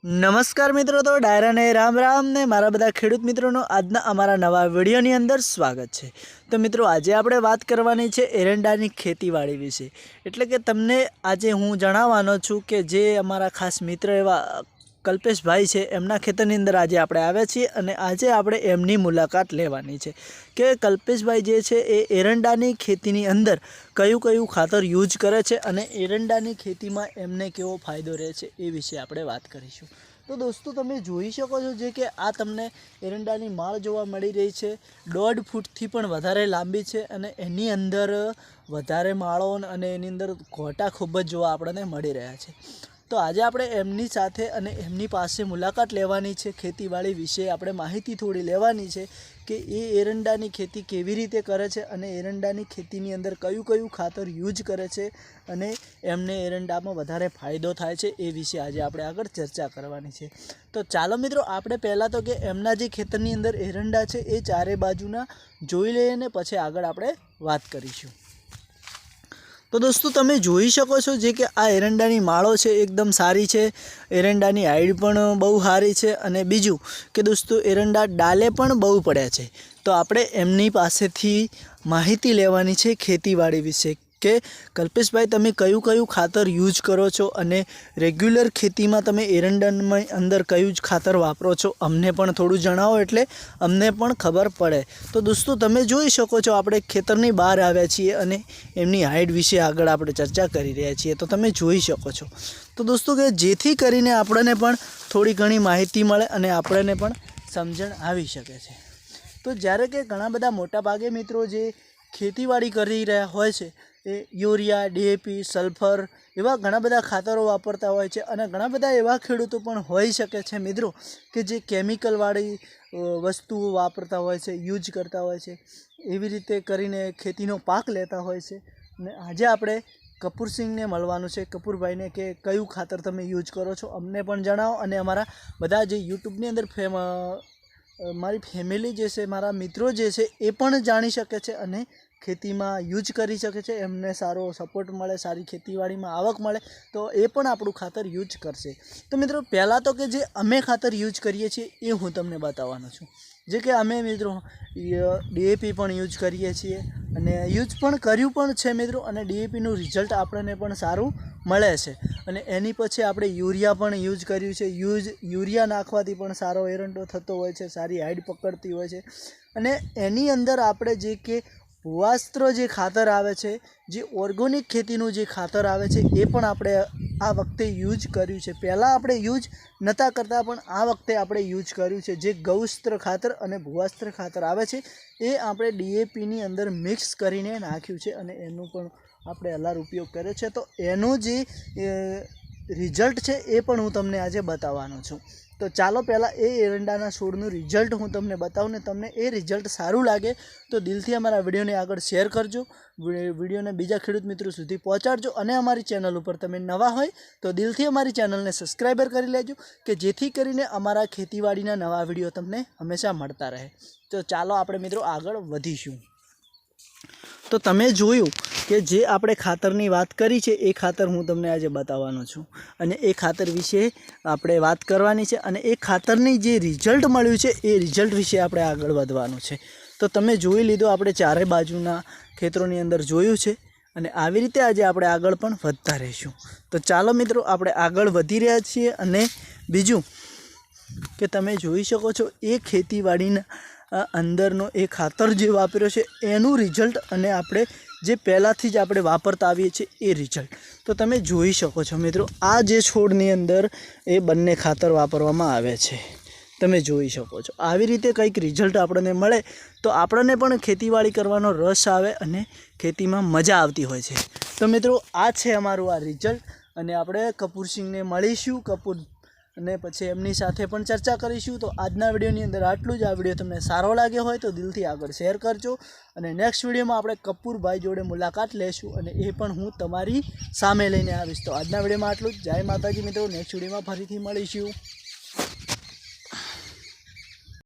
નમસ્કાર મિત્રો, તો ડાયરાને રામ રામ ને મારા બધા ખેડૂત મિત્રોનો આજના અમારા નવા વિડીયોની અંદર સ્વાગત છે। તો મિત્રો, આજે આપણે વાત કરવાની છે એરંડાની ખેતીવાડી વિશે। એટલે કે તમને આજે હું જણાવવાનો છું કે જે અમારા ખાસ મિત્ર એવા કલ્પેશભાઈ છે, એમના ખેતરની અંદર આજે આપણે આવ્યા છીએ અને આજે આપણે એમની મુલાકાત લેવાની છે કે કલ્પેશભાઈ જે છે એ એરંડાની ખેતીની અંદર કયું કયું ખાતર યુઝ કરે છે અને એરંડાની ખેતીમાં એમને કેવો ફાયદો રહે છે એ વિશે આપણે વાત કરીશું। તો દોસ્તો, તમે જોઈ શકો છો જે કે આ તમને એરંડાની માળ જોવા મળી રહી છે, 1.5 ફૂટથી પણ વધારે લાંબી છે અને એની અંદર વધારે માળો અને એની અંદર ઘોટા ખૂબ જ જોવા આપણને મળી રહ્યા છે। તો આજે આપણે એમની સાથે અને એમની પાસે મુલાકાત લેવાની છે, ખેતીવાડી વિશે આપણે માહિતી થોડી લેવાની છે કે એ એરંડાની ખેતી કેવી રીતે કરે છે અને એરંડાની ખેતીની અંદર કયું કયું ખાતર યુઝ કરે છે અને એમને એરંડામાં વધારે ફાયદો થાય છે એ વિશે આજે આપણે આગળ ચર્ચા કરવાની છે। તો ચાલો મિત્રો, આપણે પહેલાં તો કે એમના જે ખેતરની અંદર એરંડા છે એ ચારે બાજુના જોઈ લઈએ ને પછી આગળ આપણે વાત કરીશું। તો દોસ્તો, તમે જોઈ શકો છો જે કે આ એરંડાની માળો છે એકદમ સારી છે, એરંડાની હાઈટ પણ બહુ સારી છે અને બીજું કે દોસ્તો એરંડા ડાલે પણ બહુ પડ્યા છે। તો આપણે એમની પાસેથી માહિતી લેવાની છે ખેતીવાડી વિશે કે કલ્પેશભાઈ, તમે કયું કયું ખાતર યુઝ કરો છો અને રેગ્યુલર ખેતીમાં તમે એરંડાની અંદર કયું જ ખાતર વાપરો છો, અમને પણ થોડું જણાવો એટલે અમને પણ ખબર પડે। તો દોસ્તો, તમે જોઈ શકો છો આપણે ખેતરની બહાર આવ્યા છીએ અને એમની હાઈટ વિશે આગળ આપણે ચર્ચા કરી રહ્યા છીએ। તો તમે જોઈ શકો છો તો દોસ્તો કે જેથી કરીને આપણને પણ થોડી ઘણી માહિતી મળે અને આપણને પણ સમજણ આવી શકે છે। તો જ્યારે કે ઘણા બધા મોટા ભાગે મિત્રો જે ખેતીવાડી કરી રહ્યા હોય છે એ યુરિયા, ડીએપી, સલ્ફર એવા ઘણા બધા ખાતરો વાપરતા હોય છે અને ઘણા બધા એવા ખેડૂતો પણ હોઈ શકે છે મિત્રો કે જે કેમિકલવાળી વસ્તુઓ વાપરતા હોય છે, યુઝ કરતા હોય છે, એવી રીતે કરીને ખેતીનો પાક લેતા હોય છે। અને આજે આપણે કપૂરસિંહને મળવાનું છે, કપૂરભાઈને, કે કયું ખાતર તમે યુઝ કરો છો અમને પણ જણાવો અને અમારા બધા જે યુટ્યુબની અંદર મારી ફેમિલી જે છે, મારા મિત્રો જે છે એ પણ જાણી શકે છે અને ખેતીમાં યુઝ કરી શકે છે, એમને સારો સપોર્ટ મળે, સારી ખેતીવાડીમાં આવક મળે તો એ પણ આપણું ખાતર યુઝ કરશે। તો મિત્રો, પહેલાં તો કે જે અમે ખાતર યુઝ કરીએ છીએ એ હું તમને બતાવવાનો છું। જે કે અમે મિત્રો ડીએપી પણ યુઝ કરીએ છીએ અને યુઝ પણ કર્યું પણ છે મિત્રો, અને ડીએપીનું રિઝલ્ટ આપણને પણ સારું મળે છે અને એની પછી આપણે યુરિયા પણ યુઝ કર્યું છે। યુરિયા નાખવાથી પણ સારો એરંડો થતો હોય છે, સારી હાઈટ પકડતી હોય છે અને એની અંદર આપણે જે કે ભૂવાસ્ત્ર જે ખાતર આવે છે, જે ઓર્ગોનિક ખેતીનું જે ખાતર આવે છે એ પણ આપણે આ વખતે યુઝ કર્યું છે। પહેલાં આપણે યુઝ નહોતા કરતા પણ આ વખતે આપણે યુઝ કર્યું છે। જે ગૌસ્ત્ર ખાતર અને ભૂવાસ્ત્ર ખાતર આવે છે એ આપણે ડીએપીની અંદર મિક્સ કરીને નાખ્યું છે અને એનું પણ આપણે અલાર ઉપયોગ કર્યો છે। તો એનું જે રિઝલ્ટ છે એ પણ હું તમને આજે બતાવવાનો છું। તો ચાલો પહેલાં એ એરંડાના છોડનું રિઝલ્ટ હું તમને બતાવું ને તમને એ રિઝલ્ટ સારું લાગે તો દિલથી અમારા વિડીયોને આગળ શેર કરજો, વિડીયોને બીજા ખેડૂત મિત્રો સુધી પહોંચાડજો અને અમારી ચેનલ ઉપર તમે નવા હોય તો દિલથી અમારી ચેનલને સબસ્ક્રાઈબર કરી લેજો કે જેથી કરીને અમારા ખેતીવાડીના નવા વિડીયો તમને હંમેશા મળતા રહે। તો ચાલો આપણે મિત્રો આગળ વધીશું। તો તમે જોયું કે જે આપણે ખાતરની વાત કરી છે એ ખાતર હું તમને આજે બતાવવાનો છું અને એ ખાતર વિશે આપણે વાત કરવાની છે અને એ ખાતરની જે રિઝલ્ટ મળ્યું છે એ રિઝલ્ટ વિશે આપણે આગળ વધવાનું છે। તો તમે જોઈ લીધું, આપણે ચારે બાજુના ખેતરોની અંદર જોયું છે અને આવી રીતે આજે આપણે આગળ પણ વધતા રહીશું। તો ચાલો મિત્રો, આપણે આગળ વધી રહ્યા છીએ અને બીજું કે તમે જોઈ શકો છો એ ખેતીવાડીના અંદરનો એ ખાતર જે વાપર્યો છે એનું રિઝલ્ટ અને આપણે જે પહેલાંથી જ આપણે વાપરતા આવીએ છીએ એ રિઝલ્ટ તો તમે જોઈ શકો છો મિત્રો। આ જે છોડની અંદર એ બંને ખાતર વાપરવામાં આવે છે, તમે જોઈ શકો છો। આવી રીતે કંઈક રિઝલ્ટ આપણને મળે તો આપણને પણ ખેતીવાડી કરવાનો રસ આવે અને ખેતીમાં મજા આવતી હોય છે। તો મિત્રો, આ છે અમારું આ રિઝલ્ટ અને આપણે કપૂરસિંહને મળીશું અને પછી એમની સાથે પણ ચર્ચા કરીશું। તો આજના વિડીયોની અંદર આટલું જ। આ વિડીયો તમને સારો લાગ્યો હોય તો દિલથી આગળ શેર કરજો અને નેક્સ્ટ વિડીયોમાં આપણે કપૂરભાઈ જોડે મુલાકાત લેશું અને એ પણ હું તમારી સામે લઈને આવીશ। તો આજના વિડીયોમાં આટલું જ। જય માતાજી મિત્રો, નેક્સ્ટ વિડીયોમાં ફરીથી મળીશું।